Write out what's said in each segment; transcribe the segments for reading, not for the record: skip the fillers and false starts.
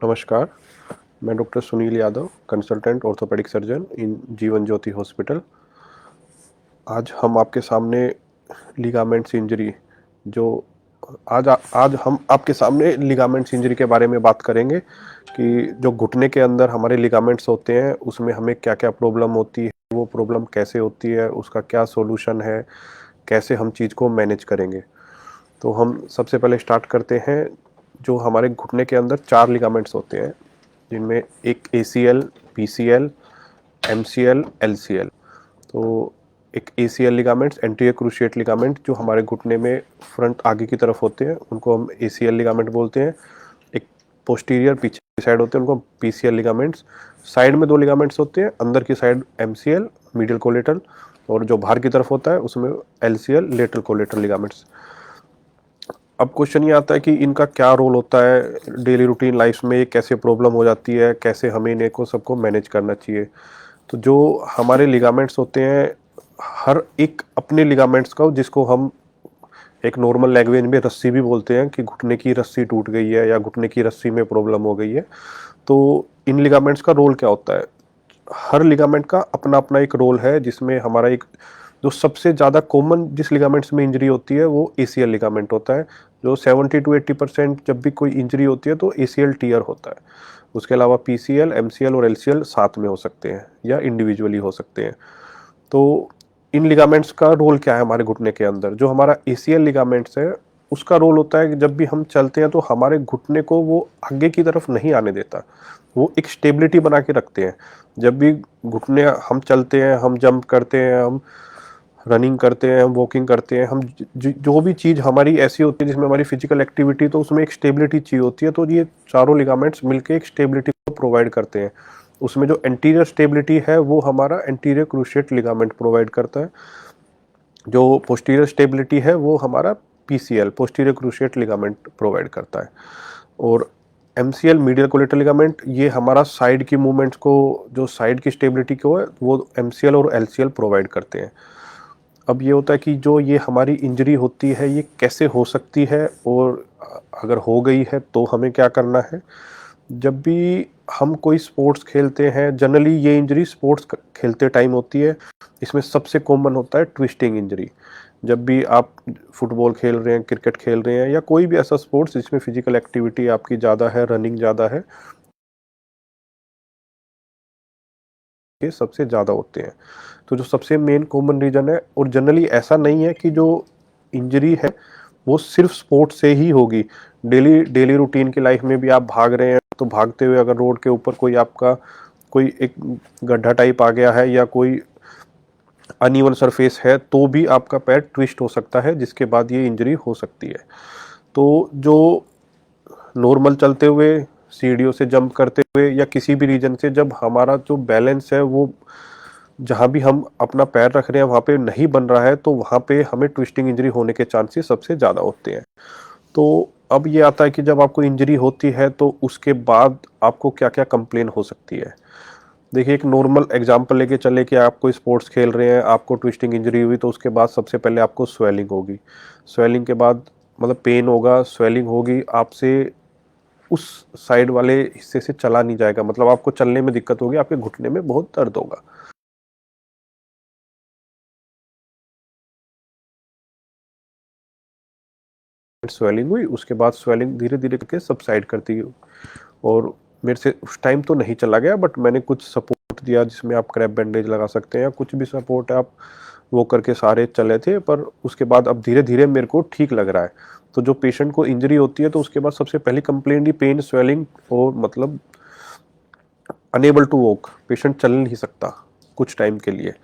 नमस्कार, मैं doctor Sunil Yadav, consultant orthopaedic surgeon इन Jeevan Jyoti hospital. आज हम आपके सामने लिगामेंट्स इंजरी जो आज हम आपके सामने लिगामेंट्स इंजरी के बारे में बात करेंगे कि जो घुटने के अंदर हमारे लिगामेंट्स होते हैं, उसमें हमें क्या-क्या प्रॉब्लम होती है, वो प्रॉब्लम कैसे होती है, उसका क्या सॉल्यूशन है, कैसे हम चीज़ को मैनेज करेंगे। तो हम सबसे पहले स्टार्ट करते हैं, जो हमारे घुटने के अंदर 4 लिगामेंट्स होते हैं, जिनमें एक एसीएल, पीसीएल, एमसीएल, एलसीएल। तो एक ACL ligaments, anterior cruciate ligament, जो हमारे घुटने में फ्रंट आगे की तरफ होते हैं, उनको हम एसीएल लिगामेंट बोलते हैं। एक पोस्टीरियर पीछे की साइड होते हैं, उनको पीसीएल लिगामेंट्स। साइड में 2 लिगामेंट्स होते हैं, अंदर की साइड एमसीएल, मीडियल कोलेटरल, और जो बाहर की तरफ होता है उसमें एलसीएल, लेटरल कोलेटरल लिगामेंट्स। अब क्वेश्चन ये आता है कि इनका क्या रोल होता है डेली रूटीन लाइफ में, ये कैसे प्रॉब्लम हो जाती है, कैसे हमें इन्हें को सबको मैनेज करना चाहिए। तो जो हमारे लिगामेंट्स होते हैं, हर एक अपने लिगामेंट्स का, जिसको हम एक नॉर्मल लैंग्वेज में रस्सी भी बोलते हैं कि घुटने की रस्सी टूट गई है या घुटने की रस्सी में प्रॉब्लम हो गई है। तो इन लिगामेंट्स का रोल क्या होता है? हर लिगामेंट का अपना अपना एक रोल है, जिसमें हमारा एक जो सबसे ज़्यादा कॉमन जिस लिगामेंट्स में इंजरी होती है वो एसीएल लिगामेंट होता है। जो 70 to 80% जब भी कोई इंजरी होती है तो एसीएल टीयर होता है। उसके अलावा पीसीएल, एमसीएल और एलसीएल साथ में हो सकते हैं या इंडिविजुअली हो सकते हैं। तो इन लिगामेंट्स का रोल क्या है हमारे घुटने के अंदर? जो हमारा एसीएल लिगामेंट्स है, उसका रोल होता है कि जब भी हम चलते हैं तो हमारे घुटने को वो आगे की तरफ नहीं आने देता, वो एक स्टेबिलिटी बना के रखते हैं। जब भी घुटने हम चलते हैं, हम जंप करते हैं, हम रनिंग करते हैं, हम वॉकिंग करते हैं, हम जो भी चीज़ हमारी ऐसी होती है जिसमें हमारी फिजिकल एक्टिविटी, तो उसमें एक स्टेबिलिटी चाहिए होती है। तो ये चारों लिगामेंट्स मिलके एक स्टेबिलिटी को प्रोवाइड करते हैं। उसमें जो एंटीरियर स्टेबिलिटी है वो हमारा एंटीरियर क्रूशिएट लिगामेंट प्रोवाइड करता है। जो पोस्टीरियर स्टेबिलिटी है वो हमारा PCL, posterior cruciate ligament provide करता है। और एमसीएल, मीडियल कोलेटरल लिगामेंट, ये हमारा साइड की मूवमेंट्स को, जो साइड की स्टेबिलिटी को है, वो एमसीएल और एलसीएल प्रोवाइड करते हैं। अब ये होता है कि जो ये हमारी इंजरी होती है, ये कैसे हो सकती है और अगर हो गई है तो हमें क्या करना है। जब भी हम कोई स्पोर्ट्स खेलते हैं, जनरली ये इंजरी स्पोर्ट्स खेलते टाइम होती है। इसमें सबसे कॉमन होता है ट्विस्टिंग इंजरी। जब भी आप फुटबॉल खेल रहे हैं, क्रिकेट खेल रहे हैं, या कोई भी ऐसा स्पोर्ट्स जिसमें फिजिकल एक्टिविटी आपकी ज़्यादा है, रनिंग ज़्यादा है, ये सबसे ज़्यादा होते हैं। तो जो सबसे मेन कॉमन रीज़न है, और जनरली ऐसा नहीं है कि जो इंजरी है वो सिर्फ स्पोर्ट्स से ही होगी। डेली डेली रूटीन की लाइफ में भी आप भाग रहे हैं, तो भागते हुए अगर रोड के ऊपर कोई आपका कोई एक गड्ढा टाइप आ गया है या कोई अनइवन सरफेस है, तो भी आपका पैर ट्विस्ट हो सकता है, जिसके बाद ये इंजरी हो सकती है। तो जो नॉर्मल चलते हुए, सीढ़ियों से जंप करते हुए, या किसी भी रीजन से जब हमारा जो बैलेंस है वो जहाँ भी हम अपना पैर रख रहे हैं वहाँ पे नहीं बन रहा है, तो वहाँ पे हमें ट्विस्टिंग इंजरी होने के चांसेस सबसे ज़्यादा होते हैं। तो अब ये आता है कि जब आपको इंजरी होती है तो उसके बाद आपको क्या-क्या कंप्लेन हो सकती है। देखिए, एक नॉर्मल एग्जांपल लेके चले कि आप कोई स्पोर्ट्स खेल रहे हैं, आपको ट्विस्टिंग इंजरी हुई, तो उसके बाद सबसे पहले आपको स्वेलिंग होगी। स्वेलिंग के बाद मतलब पेन होगा, स्वेलिंग होगी, आपसे उस साइड वाले हिस्से से चला नहीं जाएगा, मतलब आपको चलने में दिक्कत होगी, आपके घुटने में बहुत दर्द होगा। स्वेलिंग हुई, उसके बाद स्वेलिंग धीरे-धीरे करके सबसाइड करती है। और मेरे से उस टाइम तो नहीं चला गया, बट मैंने कुछ सपोर्ट दिया जिसमें आप क्रैप बैंडेज लगा सकते हैं, या कुछ भी सपोर्ट है आप वो करके सारे चले थे। पर उसके बाद अब धीरे-धीरे मेरे को ठीक लग रहा है। तो जो पेशेंट को इंजरी होती है तो उसके बाद सबसे पहली कंप्लेंट ही पेन, स्वेलिंग और मतलब अनेबल टू वॉक, पेशेंट चल नहीं सकता कुछ टाइम के लिए।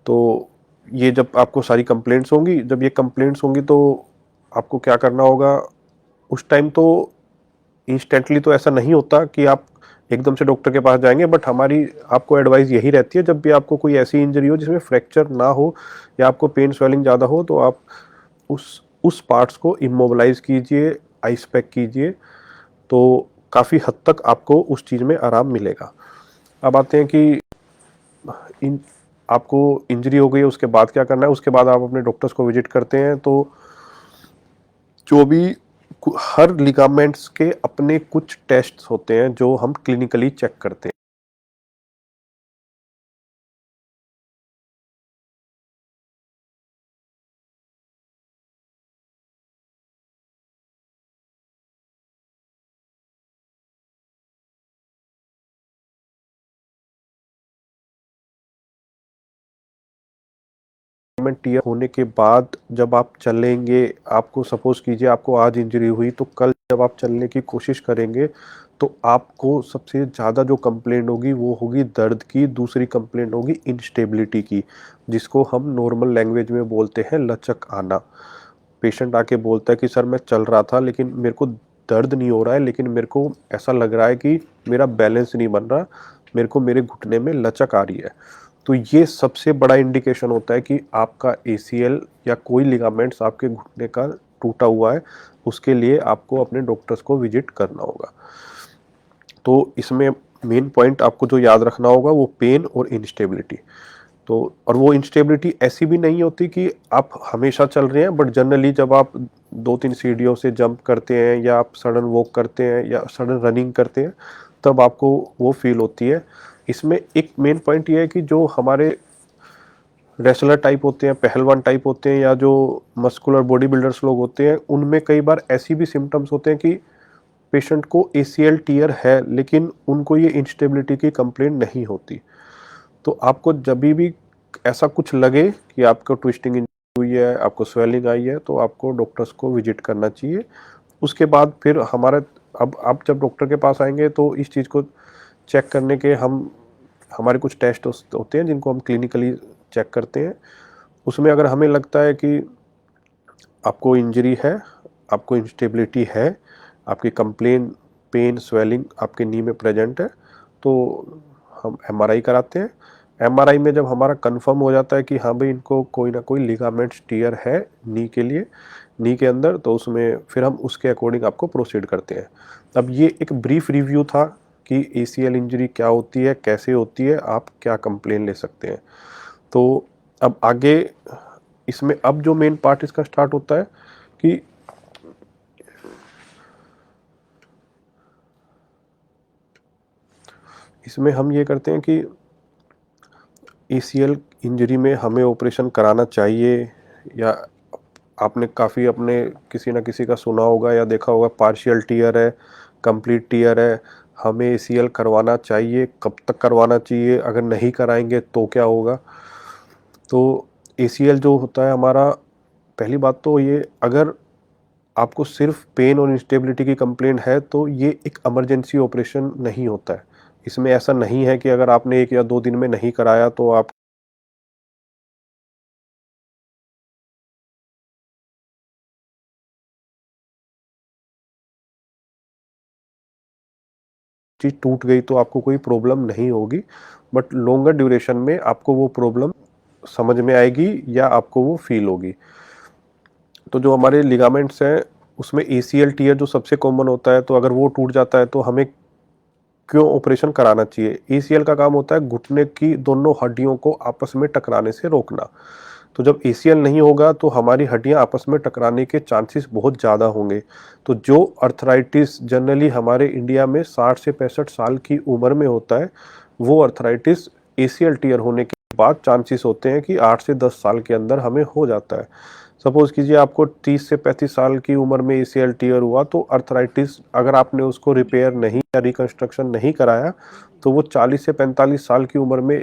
तो ये जब आपको सारी कंप्लेंट्स होंगी, जब ये कंप्लेंट्स होंगी तो आपको क्या करना होगा उस टाइम। तो इंस्टेंटली तो ऐसा नहीं होता कि आप एकदम से डॉक्टर के पास जाएंगे, बट हमारी आपको एडवाइस यही रहती है, जब भी आपको कोई ऐसी इंजरी हो जिसमें फ्रैक्चर ना हो या आपको पेन स्वेलिंग ज़्यादा हो, तो आप उस पार्ट्स को इमोबिलाइज कीजिए, आइस पैक कीजिए, तो काफ़ी हद तक आपको उस चीज़ में आराम मिलेगा। अब आते हैं कि इन आपको इंजरी हो गई है, उसके बाद क्या करना है। उसके बाद आप अपने डॉक्टर्स को विजिट करते हैं, तो जो भी हर लिगामेंट्स के अपने कुछ टेस्ट्स होते हैं जो हम क्लिनिकली चेक करते हैं। लिगामेंट टियर होने के बाद जब आप चलेंगे, आपको सपोज कीजिए आपको आज इंजरी हुई, तो कल जब आप चलने की कोशिश करेंगे तो आपको सबसे ज़्यादा जो कंप्लेंट होगी वो होगी दर्द की, दूसरी कंप्लेंट होगी इंस्टेबिलिटी की, जिसको हम नॉर्मल लैंग्वेज में बोलते हैं लचक आना। पेशेंट आके बोलता है कि सर मैं चल रहा था लेकिन मेरे को दर्द नहीं हो रहा है, लेकिन मेरे को ऐसा लग रहा है कि मेरा बैलेंस नहीं बन रहा, मेरे को मेरे घुटने में लचक आ रही है। तो ये सबसे बड़ा इंडिकेशन होता है कि आपका एसीएल या कोई लिगामेंट्स आपके घुटने का टूटा हुआ है। उसके लिए आपको अपने डॉक्टर्स को विजिट करना होगा। तो इसमें मेन पॉइंट आपको जो याद रखना होगा वो पेन और इंस्टेबिलिटी। तो और वो इंस्टेबिलिटी ऐसी भी नहीं होती कि आप हमेशा चल रहे हैं, बट जनरली जब आप 2-3 सीढ़ियों से जंप करते हैं या आप सडन वॉक करते हैं या सडन रनिंग करते हैं, तब आपको वो फील होती है। इसमें एक मेन पॉइंट ये है कि जो हमारे रेसलर टाइप होते हैं, पहलवान टाइप होते हैं, या जो मस्कुलर बॉडी बिल्डर्स लोग होते हैं, उनमें कई बार ऐसी भी सिम्टम्स होते हैं कि पेशेंट को एसीएल टीयर है लेकिन उनको ये इंस्टेबिलिटी की कंप्लेंट नहीं होती। तो आपको जब भी ऐसा कुछ लगे कि आपको ट्विस्टिंग हुई है, आपको स्वेलिंग आई है, तो आपको डॉक्टर्स को विजिट करना चाहिए। उसके बाद फिर हमारा, अब आप जब डॉक्टर के पास आएंगे तो इस चीज़ को चेक करने के हमारे कुछ टेस्ट होते हैं जिनको हम क्लिनिकली चेक करते हैं। उसमें अगर हमें लगता है कि आपको इंजरी है, आपको इंस्टेबिलिटी है, आपकी कंप्लेन पेन स्वेलिंग आपके नी में प्रेजेंट है, तो हम एमआरआई कराते हैं। एमआरआई में जब हमारा कंफर्म हो जाता है कि हाँ भाई इनको कोई ना कोई लिगामेंट्स टियर है नी के लिए, नी के अंदर, तो उसमें फिर हम उसके अकॉर्डिंग आपको प्रोसीड करते हैं। अब ये एक ब्रीफ रिव्यू था कि एसीएल इंजरी क्या होती है, कैसे होती है, आप क्या कंप्लेन ले सकते हैं। तो अब आगे इसमें अब जो मेन पार्ट इसका स्टार्ट होता है कि इसमें हम ये करते हैं कि एसीएल इंजरी में हमें ऑपरेशन कराना चाहिए, या आपने काफ़ी अपने किसी ना किसी का सुना होगा या देखा होगा पार्शियल टीयर है, कंप्लीट टीयर है, हमें एसीएल करवाना चाहिए, कब तक करवाना चाहिए, अगर नहीं कराएंगे तो क्या होगा। तो एसीएल जो होता है हमारा, पहली बात तो ये, अगर आपको सिर्फ पेन और इंस्टेबिलिटी की कंप्लेंट है तो ये एक इमरजेंसी ऑपरेशन नहीं होता है। इसमें ऐसा नहीं है कि अगर आपने 1 या 2 दिन में नहीं कराया तो आप चीज़ टूट गई तो आपको कोई प्रॉब्लम नहीं होगी, बट लॉन्गर ड्यूरेशन में आपको वो प्रॉब्लम समझ में आएगी या आपको वो फील होगी। तो जो हमारे लिगामेंट्स हैं उसमें एसीएल टीयर जो सबसे कॉमन होता है, तो अगर वो टूट जाता है तो हमें क्यों ऑपरेशन कराना चाहिए। एसीएल का काम होता है घुटने की दोनों हड्डियों को आपस में टकराने से रोकना। तो जब एसीएल नहीं होगा तो हमारी हड्डियां आपस में टकराने के चांसेस बहुत ज़्यादा होंगे। तो जो अर्थराइटिस जनरली हमारे इंडिया में 60 से 65 साल की उम्र में होता है, वो अर्थराइटिस एसीएल टीयर होने के बाद चांसेस होते हैं कि 8 से 10 साल के अंदर हमें हो जाता है। सपोज कीजिए आपको 30 से 35 साल की उम्र में एसीएल टीयर हुआ, तो अर्थराइटिस अगर आपने उसको रिपेयर नहीं या रिकंस्ट्रक्शन नहीं कराया तो वो 40 से 45 साल की उम्र में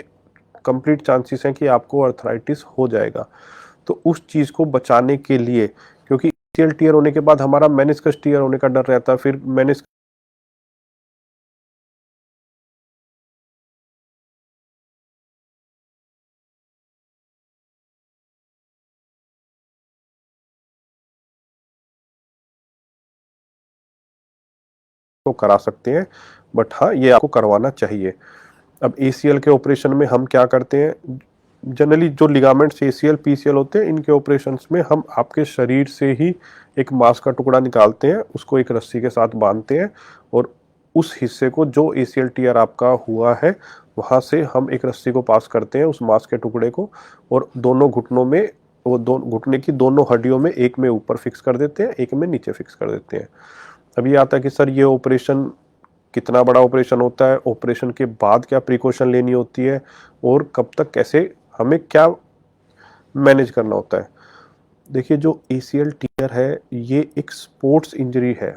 कंप्लीट चांसेस हैं कि आपको अर्थराइटिस हो जाएगा। तो उस चीज़ को बचाने के लिए, क्योंकि एसीएल टीयर होने के बाद हमारा मेनिस्कस टीयर होने का डर रहता है, फिर मेनिस्कस को करा सकते हैं, बट हाँ ये आपको करवाना चाहिए। अब एसीएल के ऑपरेशन में हम क्या करते हैं, जनरली जो लिगामेंट्स एसीएल पीसीएल होते हैं इनके ऑपरेशंस में हम आपके शरीर से ही एक मांस का टुकड़ा निकालते हैं, उसको एक रस्सी के साथ बांधते हैं, और उस हिस्से को जो एसीएल टीयर आपका हुआ है वहाँ से हम एक रस्सी को पास करते हैं उस मांस के टुकड़े को, और दोनों घुटनों में वो घुटने की दोनों हड्डियों में, एक में ऊपर फिक्स कर देते हैं, एक में नीचे फिक्स कर देते हैं। अब ये आता है कि सर ये ऑपरेशन कितना बड़ा ऑपरेशन होता है, ऑपरेशन के बाद क्या प्रिकॉशन लेनी होती है, और कब तक कैसे हमें क्या मैनेज करना होता है। देखिए, जो ACL टीयर है ये एक स्पोर्ट्स इंजरी है।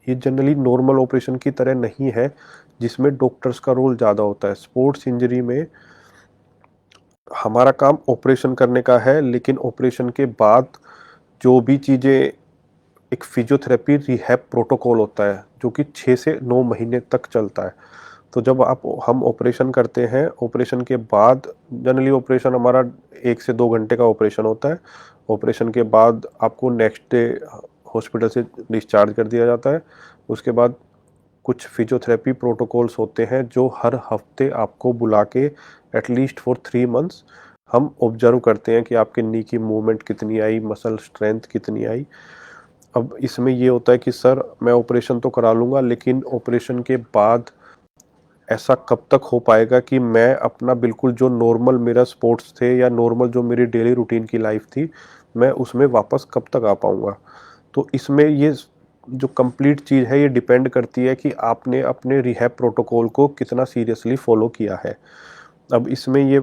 ये जनरली नॉर्मल ऑपरेशन की तरह नहीं है जिसमें डॉक्टर्स का रोल ज़्यादा होता है। स्पोर्ट्स इंजरी में हमारा काम ऑपरेशन करने का है, लेकिन ऑपरेशन के बाद जो भी चीज़ें, एक फिजियोथेरेपी रिहैब प्रोटोकॉल होता है जो कि 6 से 9 महीने तक चलता है। तो जब हम ऑपरेशन करते हैं, ऑपरेशन के बाद जनरली ऑपरेशन हमारा 1 से 2 घंटे का ऑपरेशन होता है। ऑपरेशन के बाद आपको नेक्स्ट डे हॉस्पिटल से डिस्चार्ज कर दिया जाता है। उसके बाद कुछ फिजियोथेरेपी प्रोटोकॉल्स होते हैं जो हर हफ्ते आपको बुला के एटलीस्ट फॉर 3 मंथ्स हम ऑब्जर्व करते हैं कि आपके नी की मूवमेंट कितनी आई, मसल स्ट्रेंथ कितनी आई। अब इसमें ये होता है कि सर मैं ऑपरेशन तो करा लूँगा, लेकिन ऑपरेशन के बाद ऐसा कब तक हो पाएगा कि मैं अपना बिल्कुल जो नॉर्मल मेरा स्पोर्ट्स थे या नॉर्मल जो मेरी डेली रूटीन की लाइफ थी, मैं उसमें वापस कब तक आ पाऊँगा। तो इसमें ये जो कंप्लीट चीज़ है ये डिपेंड करती है कि आपने अपने रिहैब प्रोटोकॉल को कितना सीरियसली फॉलो किया है। अब इसमें ये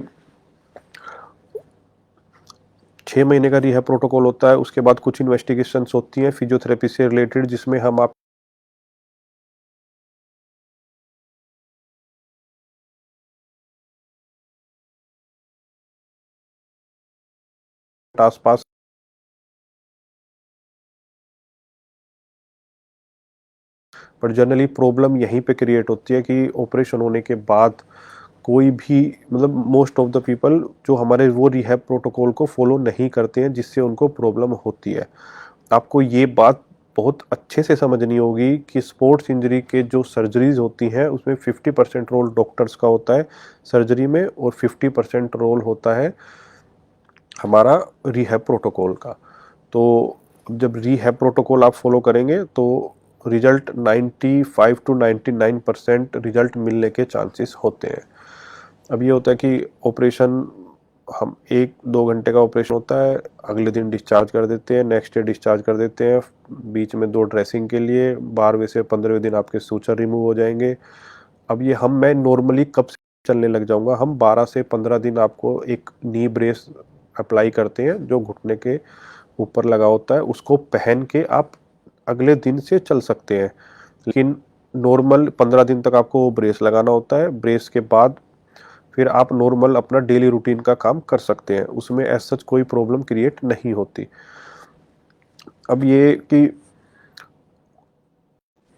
6 महीने का रिहैब प्रोटोकॉल होता है। उसके बाद कुछ इन्वेस्टिगेशंस होती हैं फिजियोथेरेपी से रिलेटेड, जिसमें हम आप आस-पास, पर जनरली प्रॉब्लम यहीं पे क्रिएट होती है कि ऑपरेशन होने के बाद कोई भी, मतलब मोस्ट ऑफ द पीपल जो हमारे वो रिहैब प्रोटोकॉल को फॉलो नहीं करते हैं, जिससे उनको प्रॉब्लम होती है। आपको ये बात बहुत अच्छे से समझनी होगी कि स्पोर्ट्स इंजरी के जो सर्जरीज होती हैं उसमें 50% रोल डॉक्टर्स का होता है सर्जरी में, और 50% रोल होता है हमारा रिहैब प्रोटोकॉल का। तो जब रिहैब प्रोटोकॉल आप फॉलो करेंगे तो रिजल्ट 95 टू 99% रिजल्ट मिलने के चांसेस होते हैं। अब ये होता है कि ऑपरेशन, हम 1-2 घंटे का ऑपरेशन होता है, अगले दिन डिस्चार्ज कर देते हैं, नेक्स्ट डे डिस्चार्ज कर देते हैं। बीच में 2 ड्रेसिंग के लिए 12वें से 15वें दिन आपके सूचर रिमूव हो जाएंगे। अब ये मैं नॉर्मली कब से चलने लग जाऊंगा, हम 12 से 15 दिन आपको एक नी ब्रेस अप्लाई करते हैं जो घुटने के ऊपर लगा होता है, उसको पहन के आप अगले दिन से चल सकते हैं। लेकिन नॉर्मल 15 दिन तक आपको ब्रेस लगाना होता है। ब्रेस के बाद फिर आप नॉर्मल अपना डेली रूटीन का काम कर सकते हैं, उसमें एज सच कोई प्रॉब्लम क्रिएट नहीं होती। अब ये कि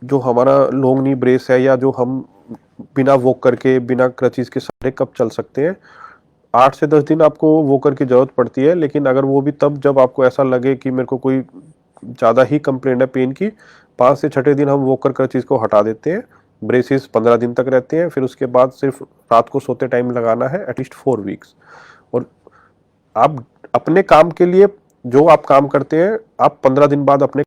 जो हमारा लॉन्ग नी ब्रेस है, या जो हम बिना वॉक करके बिना क्रचेस के सारे कब चल सकते हैं, 8 से 10 दिन आपको वॉकर की ज़रूरत पड़ती है। लेकिन अगर वो भी तब जब आपको ऐसा लगे कि मेरे को कोई ज़्यादा ही कंप्लेंट है पेन की, 5 से 6 दिन हम वॉकर क्रचेस को हटा देते हैं। ब्रेसेस 15 दिन तक रहते हैं, फिर उसके बाद सिर्फ रात को सोते टाइम लगाना है, एटलीस्ट 4 वीक्स। और आप अपने काम के लिए जो आप काम करते हैं, आप 15 दिन बाद अपने,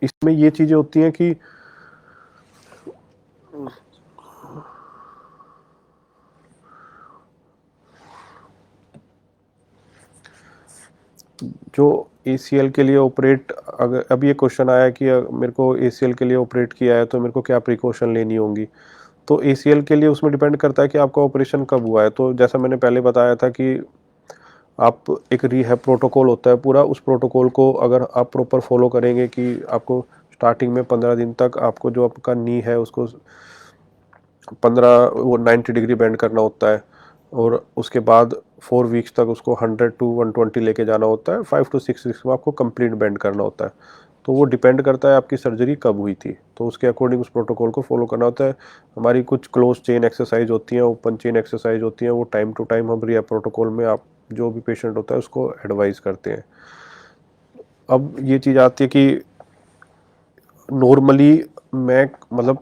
इसमें ये चीज़ें होती हैं कि जो ACL के लिए ऑपरेट, अगर अभी ये क्वेश्चन आया कि मेरे को ACL के लिए ऑपरेट किया है तो मेरे को क्या प्रिकॉशन लेनी होंगी। तो ACL के लिए उसमें डिपेंड करता है कि आपका ऑपरेशन कब हुआ है। तो जैसा मैंने पहले बताया था कि आप एक रिहैब प्रोटोकॉल होता है पूरा, उस प्रोटोकॉल को अगर आप प्रॉपर फॉलो करेंगे कि आपको स्टार्टिंग में 15 दिन तक आपको जो आपका नी है उसको 90 डिग्री बेंड करना होता है, और उसके बाद 4 वीक्स तक उसको 100 टू 120 लेके जाना होता है। 5 टू 6 वीक्स में आपको कंप्लीट बेंड करना होता है। तो वो डिपेंड करता है आपकी सर्जरी कब हुई थी, तो उसके अकॉर्डिंग उस प्रोटोकॉल को फॉलो करना होता है। हमारी कुछ क्लोज चेन एक्सरसाइज होती हैं, ओपन चेन एक्सरसाइज होती हैं, वो टाइम टू टाइम हम रिहैब प्रोटोकॉल में आप जो भी पेशेंट होता है उसको एडवाइस करते हैं। अब ये चीज़ आती है कि नॉर्मली मैं, मतलब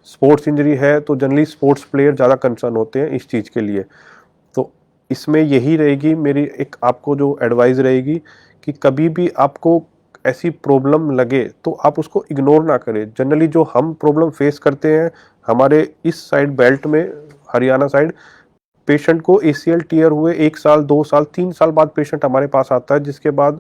स्पोर्ट्स इंजरी है तो जनरली स्पोर्ट्स प्लेयर ज़्यादा कंसर्न होते हैं इस चीज़ के लिए। तो इसमें यही रहेगी मेरी एक आपको जो एडवाइस रहेगी कि कभी भी आपको ऐसी प्रॉब्लम लगे तो आप उसको इग्नोर ना करें। जनरली जो हम प्रॉब्लम फेस करते हैं, हमारे इस साइड बेल्ट में, हरियाणा साइड, पेशेंट को एसीएल टीयर हुए 1 साल 2 साल 3 साल बाद पेशेंट हमारे पास आता है, जिसके बाद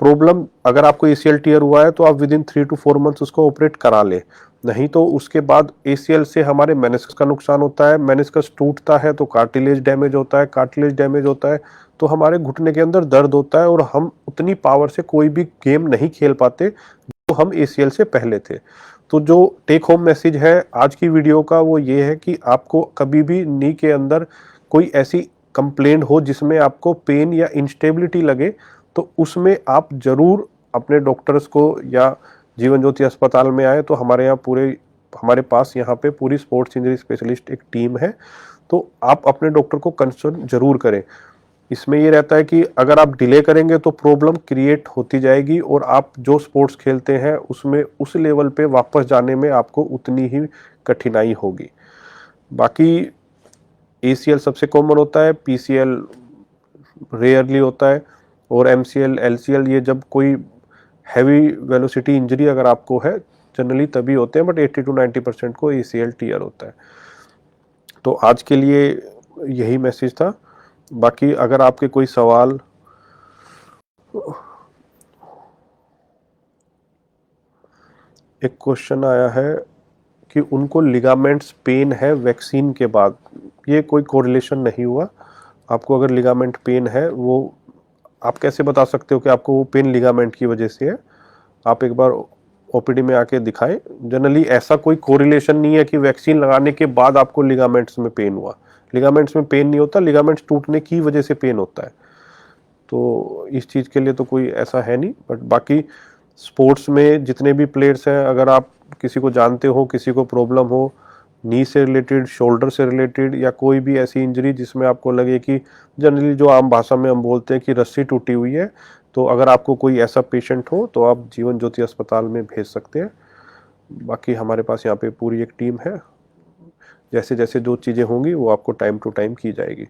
प्रॉब्लम, अगर आपको एसीएल टीयर हुआ है तो आप विद इन 3 to 4 मंथ्स उसको ऑपरेट करा ले, नहीं तो उसके बाद एसीएल से हमारे मेनिस्कस का नुकसान होता है, मेनिस्कस टूटता है तो कार्टिलेज डैमेज होता है, कार्टिलेज डैमेज होता है तो हमारे घुटने के अंदर दर्द होता है, और हम उतनी पावर से कोई भी गेम नहीं खेल पाते जो हम एसीएल से पहले थे। तो जो टेक होम मैसेज है आज की वीडियो का वो ये है कि आपको कभी भी नी के अंदर कोई ऐसी कंप्लेंट हो जिसमें आपको पेन या इंस्टेबिलिटी लगे, तो उसमें आप जरूर अपने डॉक्टर्स को या जीवन ज्योति अस्पताल में आए। तो हमारे पास यहाँ पे पूरी स्पोर्ट्स इंजरी स्पेशलिस्ट एक टीम है, तो आप अपने डॉक्टर को कंसल्ट जरूर करें। इसमें ये रहता है कि अगर आप डिले करेंगे तो प्रॉब्लम क्रिएट होती जाएगी, और आप जो स्पोर्ट्स खेलते हैं उसमें उस लेवल पे वापस जाने में आपको उतनी ही कठिनाई होगी। बाकी एसीएल सबसे कॉमन होता है, पीसीएल रेयरली होता है, और एमसीएल एलसीएल ये जब कोई हैवी वेलोसिटी इंजरी अगर आपको है जनरली तभी होते हैं, बट 80 to 90% को एसीएल टीयर होता है। तो आज के लिए यही मैसेज था। बाकी अगर आपके कोई सवाल, एक क्वेश्चन आया है कि उनको लिगामेंट्स पेन है वैक्सीन के बाद, ये कोई कोरिलेशन नहीं हुआ। आपको अगर लिगामेंट पेन है, वो आप कैसे बता सकते हो कि आपको वो पेन लिगामेंट की वजह से है? आप एक बार ओपीडी में आके दिखाएं। जनरली ऐसा कोई कोरिलेशन नहीं है कि वैक्सीन लगाने के बाद आपको लिगामेंट्स में पेन हुआ। लिगामेंट्स में पेन नहीं होता, लिगामेंट्स टूटने की वजह से पेन होता है। तो इस चीज़ के लिए तो कोई ऐसा है नहीं। बट बाकी स्पोर्ट्स में जितने भी प्लेयर्स हैं, अगर आप किसी को जानते हो, किसी को प्रॉब्लम हो नी से रिलेटेड, शोल्डर से रिलेटेड, या कोई भी ऐसी इंजरी जिसमें आपको लगे कि जनरली जो आम भाषा में हम बोलते हैं कि रस्सी टूटी हुई है, तो अगर आपको कोई ऐसा पेशेंट हो तो आप जीवन ज्योति अस्पताल में भेज सकते हैं। बाकी हमारे पास यहाँ पे पूरी एक टीम है, जैसे जैसे जो चीज़ें होंगी वो आपको टाइम टू टाइम की जाएगी।